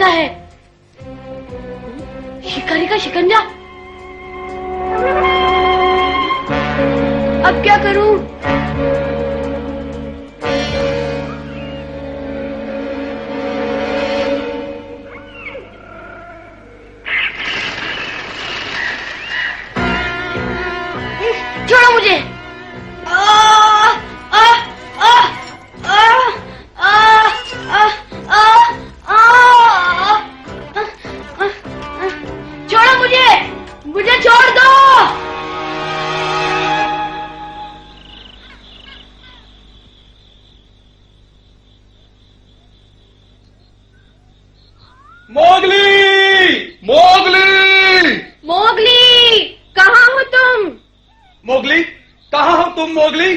लगता है। शिकारी का शिकंजा। अब क्या करूं? छोड़ो मुझे। छोड़ो मुझे, मुझे छोड़ दो। मोगली! मोगली! मोगली, कहाँ हो तुम? मोगली, कहाँ हो तुम मोगली?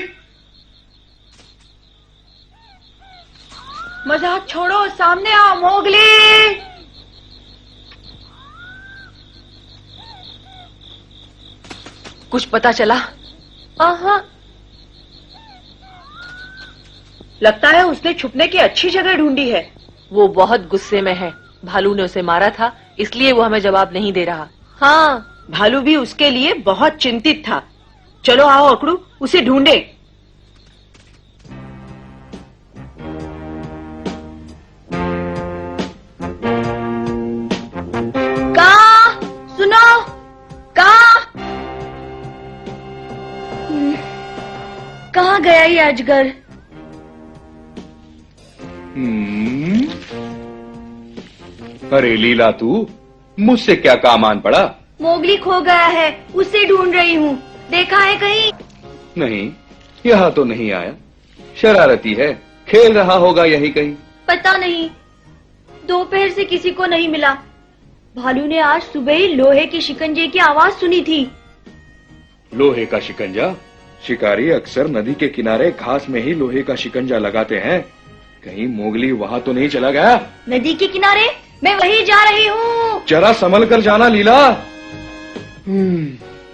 मजाक छोड़ो, सामने आओ मोगली। कुछ पता चला? आहा, लगता है उसने छुपने की अच्छी जगह ढूंढी है। वो बहुत गुस्से में है। भालू ने उसे मारा था, इसलिए वो हमें जवाब नहीं दे रहा। हाँ, भालू भी उसके लिए बहुत चिंतित था। चलो आओ अकड़ू, उसे ढूंढे। कहाँ? सुनो, कहाँ? कहाँ गया ये अजगर? अरे लीला, तू मुझसे क्या काम आन पड़ा? मोगली खो गया है, उसे ढूंढ रही हूँ। देखा है कहीं? नहीं, यहाँ तो नहीं आया। शरारती है, खेल रहा होगा यहीं कहीं। पता नहीं, दोपहर से किसी को नहीं मिला। भालू ने आज सुबह ही लोहे के शिकंजे की आवाज सुनी थी। लोहे का शिकंजा? शिकारी अक्सर नदी के किनारे घास में ही लोहे का शिकंजा लगाते हैं। कहीं मोगली वहाँ तो नहीं चला गया? नदी के किनारे? मैं वहीं जा रही हूँ। जरा संभल कर जाना लीला।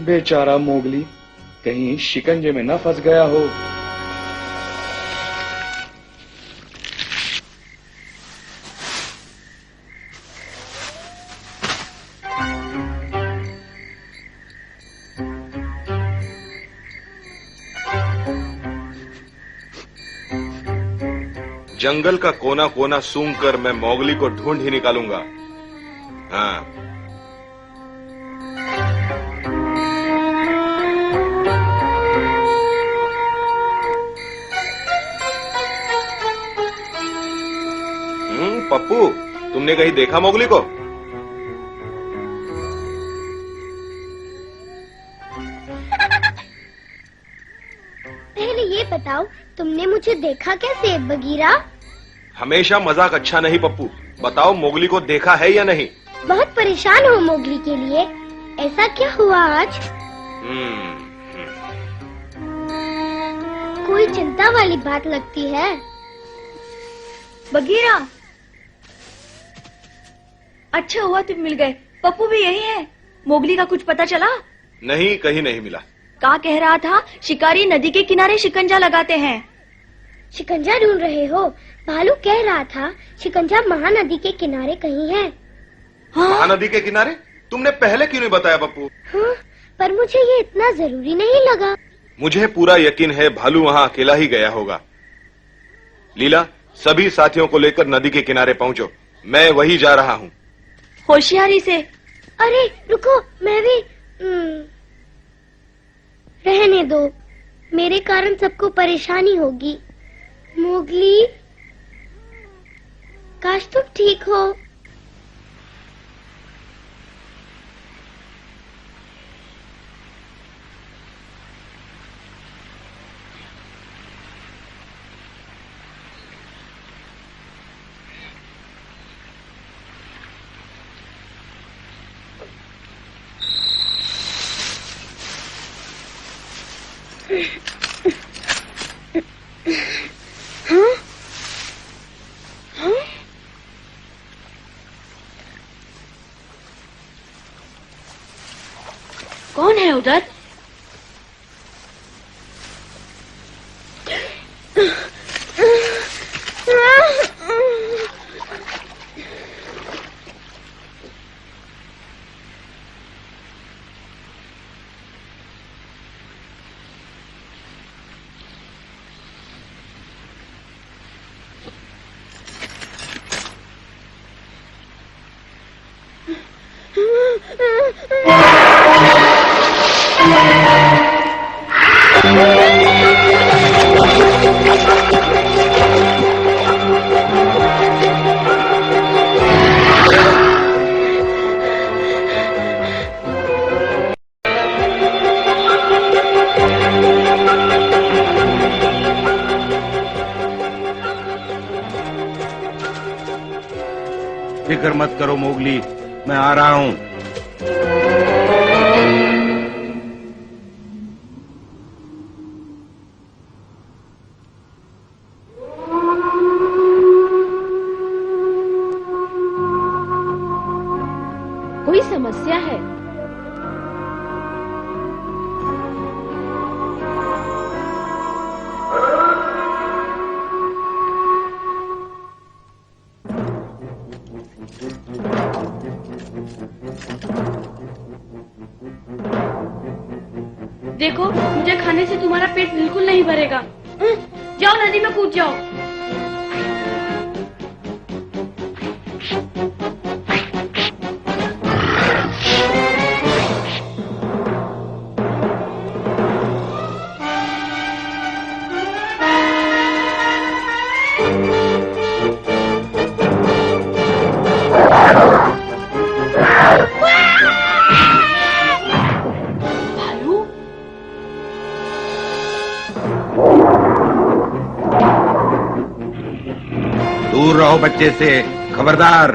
बेचारा मोगली, कहीं शिकंजे में न फंस गया हो। जंगल का कोना कोना सूंघ कर मैं मोगली को ढूंढ ही निकालूंगा। हाँ, पप्पू, तुमने कहीं देखा मोगली को? पहले ये बताओ, तुमने मुझे देखा कैसे बगीरा? हमेशा मजाक अच्छा नहीं पप्पू। बताओ, मोगली को देखा है या नहीं? बहुत परेशान हो मोगली के लिए। ऐसा क्या हुआ आज? कोई चिंता वाली बात लगती है। बगीरा, अच्छा हुआ तुम मिल गए। पप्पू भी यही है। मोगली का कुछ पता चला? नहीं, कहीं नहीं मिला। का कह रहा था, शिकारी नदी के किनारे शिकंजा लगाते हैं। शिकंजा ढूंढ रहे हो? भालू कह रहा था शिकंजा महानदी के किनारे कहीं है। हाँ? महानदी के किनारे? तुमने पहले क्यों नहीं बताया पप्पू? हाँ, पर मुझे ये इतना जरूरी नहीं लगा। मुझे पूरा यकीन है भालू वहाँ अकेला ही गया होगा। लीला, सभी साथियों को लेकर नदी के किनारे पहुँचो। मैं वही जा रहा हूँ। होशियारी से। अरे रुको, मैं भी। रहने दो, मेरे कारण सबको परेशानी होगी। मोगली, काश तुम ठीक हो। हाँ? हाँ? कौन है उधर? फिक्र मत करो मोगली, मैं आ रहा हूं। कोई समस्या है? देखो, मुझे खाने से तुम्हारा पेट बिल्कुल नहीं भरेगा। जाओ नदी में कूद जाओ। दूर रहो बच्चे से, खबरदार।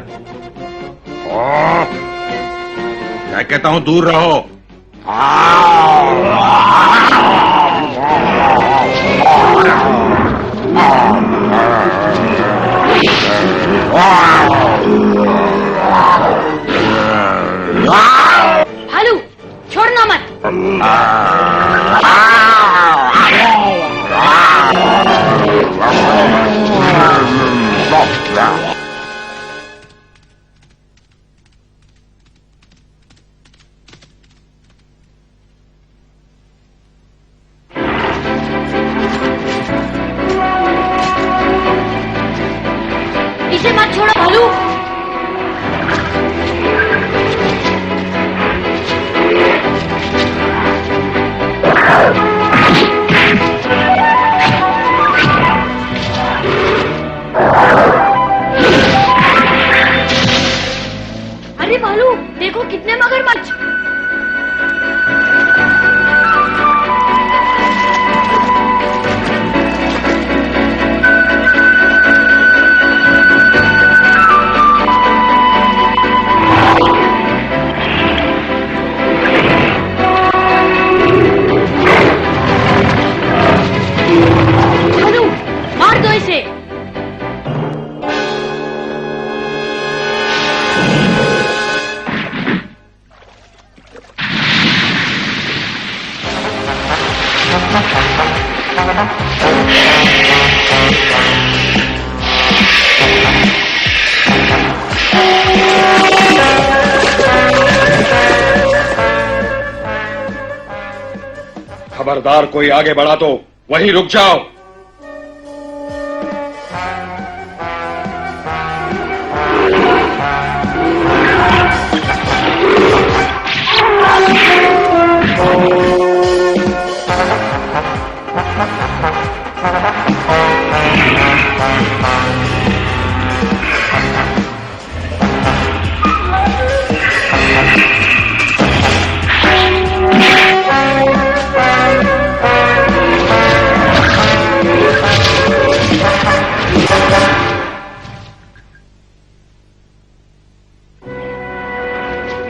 क्या कहता हूं, दूर रहो। भालू, छोड़ना मत। इसे मत छोड़ो भालू। अरे भालू, देखो कितने मगरमच्छ। भालू, मार दो इसे। खबरदार, कोई आगे बढ़ा तो वहीं रुक जाओ।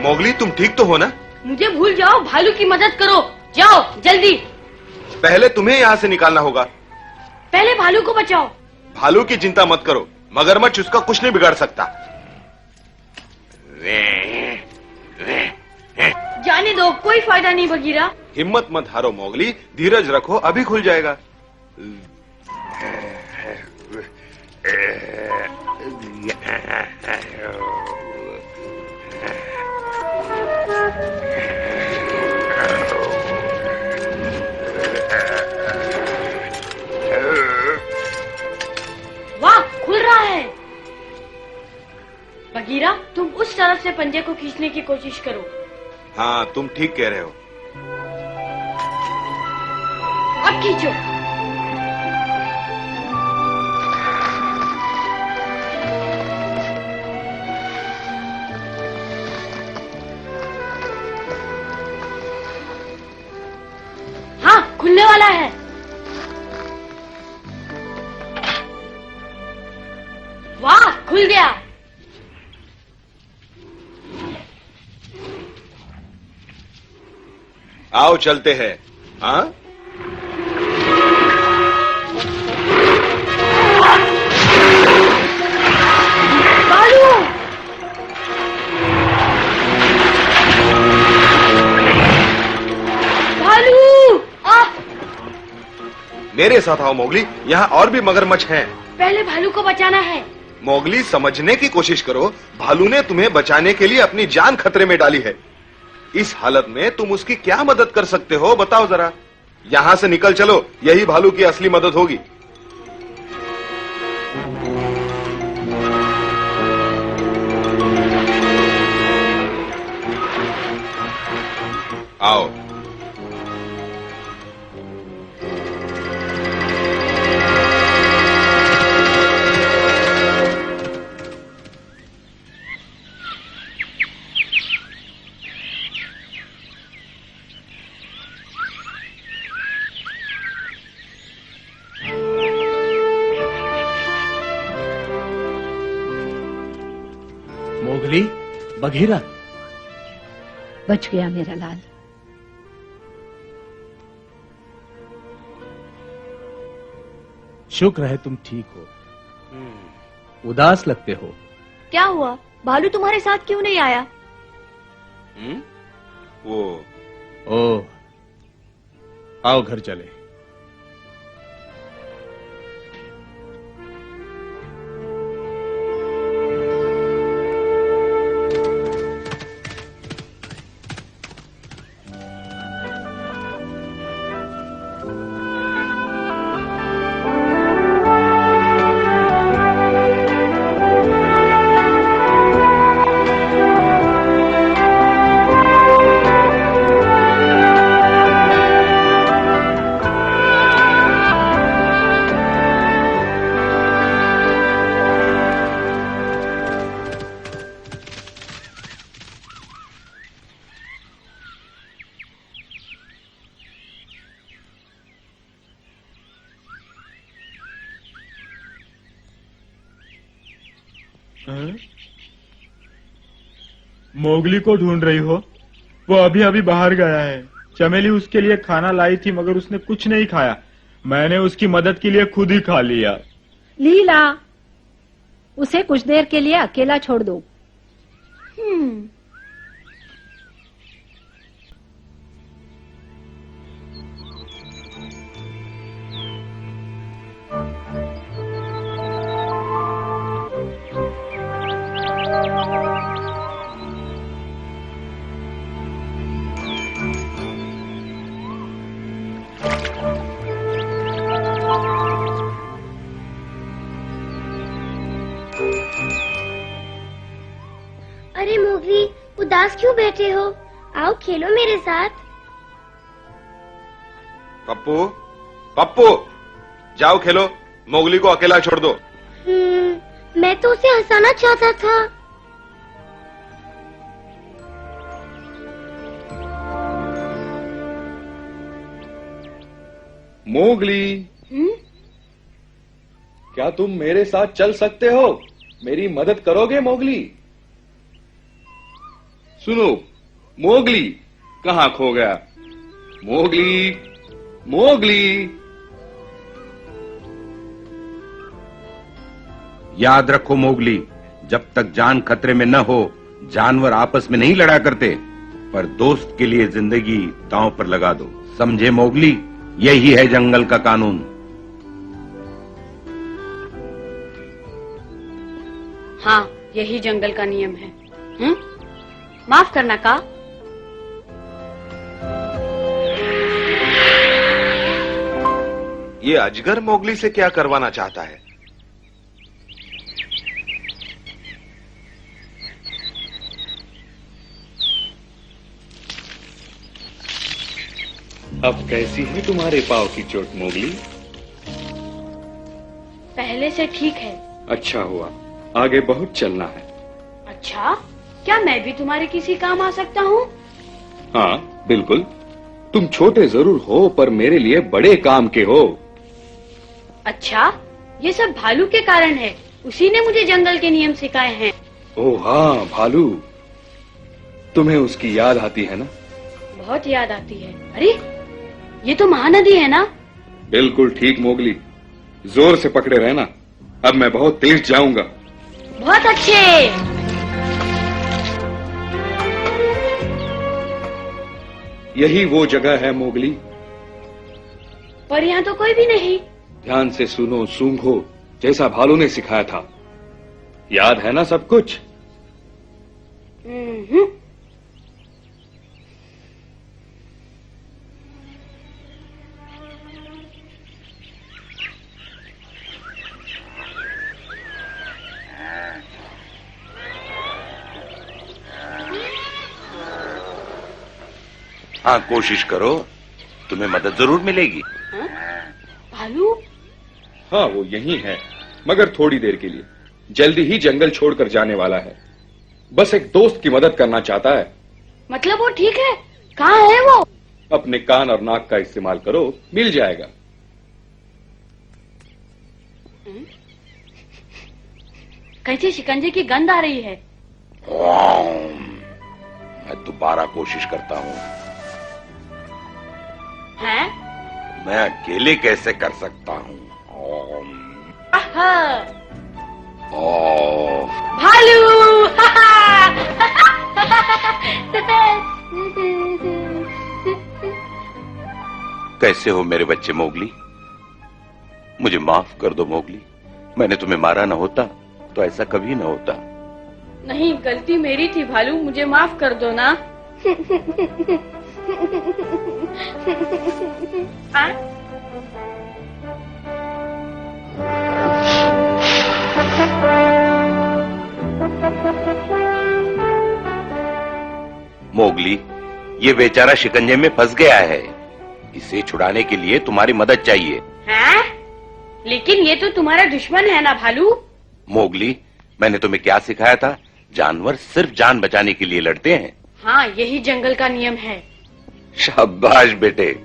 मोगली, तुम ठीक तो हो ना? मुझे भूल जाओ, भालू की मदद करो। जाओ जल्दी। पहले तुम्हें यहाँ से निकालना होगा। पहले भालू को बचाओ। भालू की चिंता मत करो, मगरमच्छ उसका कुछ नहीं बिगाड़ सकता। जाने दो, कोई फायदा नहीं बगीरा। हिम्मत मत हारो मोगली, धीरज रखो, अभी खुल जाएगा। वाह, खुल रहा है। बगीरा, तुम उस तरफ से पंजे को खींचने की कोशिश करो। हाँ, तुम ठीक कह रहे हो। अब खींचो। हाँ, खुलने वाला है। वाह, खुल गया। आओ चलते हैं। हाँ, भालू! भालू! मेरे साथ आओ मोगली, यहाँ और भी मगरमच्छ हैं। पहले भालू को बचाना है। मोगली, समझने की कोशिश करो, भालू ने तुम्हें बचाने के लिए अपनी जान खतरे में डाली है। इस हालत में तुम उसकी क्या मदद कर सकते हो, बताओ जरा। यहां से निकल चलो, यही भालू की असली मदद होगी। आओ। मोगली, बघीरा, बच गया मेरा लाल। शुक्र है तुम ठीक हो। उदास लगते हो। क्या हुआ? भालू तुम्हारे साथ क्यों नहीं आया? वो ओह, आओ घर चले। मोगली को ढूंढ रही हो? वो अभी अभी बाहर गया है। चमेली उसके लिए खाना लाई थी मगर उसने कुछ नहीं खाया। मैंने उसकी मदद के लिए खुद ही खा लिया। लीला, उसे कुछ देर के लिए अकेला छोड़ दो। अरे मोगली, उदास क्यों बैठे हो? आओ खेलो मेरे साथ। पप्पू, पप्पू, जाओ खेलो, मोगली को अकेला छोड़ दो। मैं तो उसे हंसाना चाहता था। मोगली, क्या तुम मेरे साथ चल सकते हो? मेरी मदद करोगे मोगली? सुनो, मोगली कहाँ खो गया? Mowgli, Mowgli. याद रखो मोगली, जब तक जान खतरे में न हो, जानवर आपस में नहीं लड़ा करते, पर दोस्त के लिए जिंदगी दांव पर लगा दो। समझे मोगली? यही है जंगल का कानून। हाँ, यही जंगल का नियम है। माफ करना का। ये अजगर मोगली से क्या करवाना चाहता है? अब कैसी है तुम्हारे पांव की चोट मोगली? पहले से ठीक है। अच्छा हुआ, आगे बहुत चलना है। अच्छा, क्या मैं भी तुम्हारे किसी काम आ सकता हूँ? हाँ बिल्कुल, तुम छोटे जरूर हो पर मेरे लिए बड़े काम के हो। अच्छा, ये सब भालू के कारण है। उसी ने मुझे जंगल के नियम सिखाए हैं। ओह हाँ, भालू। तुम्हें उसकी याद आती है ना? बहुत याद आती है। अरे ये तो महानदी है ना? बिल्कुल ठीक मोगली, जोर से पकड़े रहना, अब मैं बहुत तेज जाऊंगा। बहुत अच्छे। यही वो जगह है मोगली। पर यहाँ तो कोई भी नहीं। ध्यान से सुनो, सूंघो, जैसा भालू ने सिखाया था। याद है ना सब कुछ? हाँ, कोशिश करो, तुम्हें मदद जरूर मिलेगी। भालू? हाँ, वो यही है, मगर थोड़ी देर के लिए। जल्दी ही जंगल छोड़कर जाने वाला है। बस एक दोस्त की मदद करना चाहता है। मतलब वो ठीक है? कहाँ है वो? अपने कान और नाक का इस्तेमाल करो, मिल जाएगा। कैसे शिकंजे की गंध आ रही है। मैं दोबारा कोशिश करता हूँ। हैं? मैं अकेले कैसे कर सकता हूँ? भालू! कैसे हो मेरे बच्चे मोगली? मुझे माफ कर दो मोगली, मैंने तुम्हें मारा न होता तो ऐसा कभी न होता। नहीं, गलती मेरी थी भालू, मुझे माफ कर दो ना। मोगली, ये बेचारा शिकंजे में फंस गया है। इसे छुड़ाने के लिए तुम्हारी मदद चाहिए। हैं? लेकिन ये तो तुम्हारा दुश्मन है ना भालू? मोगली, मैंने तुम्हें क्या सिखाया था? जानवर सिर्फ जान बचाने के लिए लड़ते हैं। हाँ, यही जंगल का नियम है। शाबाश बेटे।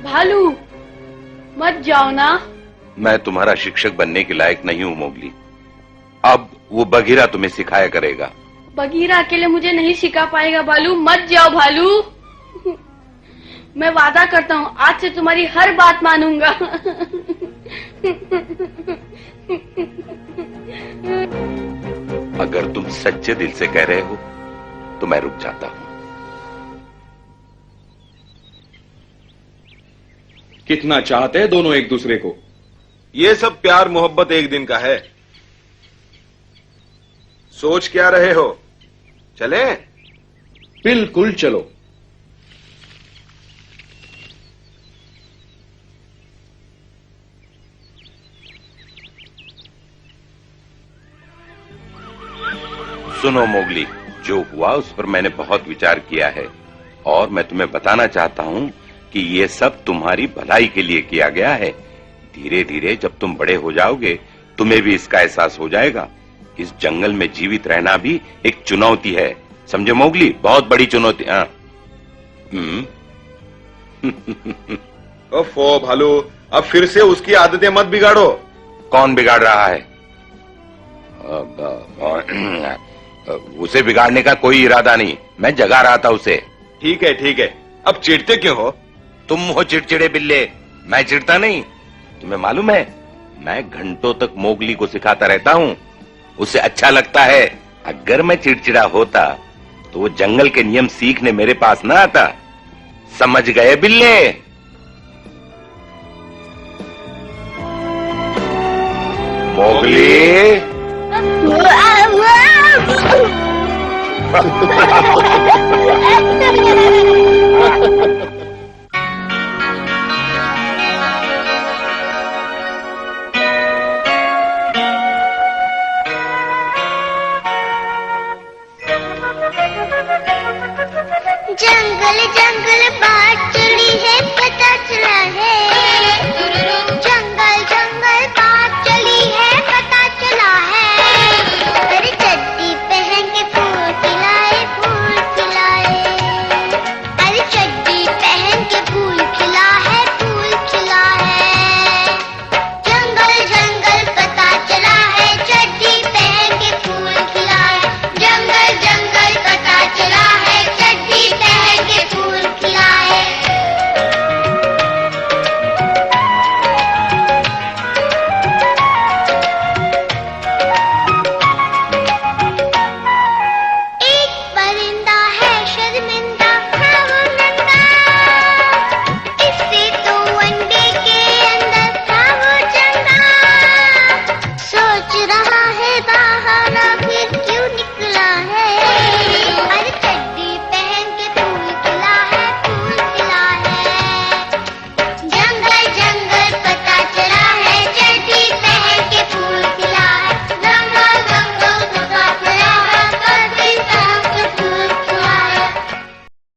भालू, मत जाओ ना। मैं तुम्हारा शिक्षक बनने के लायक नहीं हूँ मोगली। अब वो बगीरा तुम्हें सिखाया करेगा। बगीरा अकेले मुझे नहीं सिखा पाएगा भालू, मत जाओ भालू। मैं वादा करता हूँ, आज से तुम्हारी हर बात मानूंगा। अगर तुम सच्चे दिल से कह रहे हो तो मैं रुक जाता हूँ। कितना चाहते हैं दोनों एक दूसरे को? ये सब प्यार मोहब्बत एक दिन का है। सोच क्या रहे हो? चलें? बिल्कुल चलो। सुनो मोगली, जो हुआ उस पर मैंने बहुत विचार किया है और मैं तुम्हें बताना चाहता हूँ कि ये सब तुम्हारी भलाई के लिए किया गया है। धीरे धीरे जब तुम बड़े हो जाओगे तुम्हें भी इसका एहसास हो जाएगा। इस जंगल में जीवित रहना भी एक चुनौती है, समझे मोगली? बहुत बड़ी चुनौती। ओफो भालू, अब फिर से उसकी आदतें मत बिगाड़ो। कौन बिगाड़ रहा है? उसे बिगाड़ने का कोई इरादा नहीं, मैं जगा रहा था उसे। ठीक है ठीक है, अब चिढ़ते क्यों हो? तुम हो चिड़चिड़े बिल्ले, मैं चिढ़ता नहीं। तुम्हें मालूम है, मैं घंटों तक मोगली को सिखाता रहता हूँ, उसे अच्छा लगता है। अगर मैं चिड़चिड़ा होता तो वो जंगल के नियम सीखने मेरे पास ना आता। समझ गए बिल्ले? मोगली, जंगल चुरा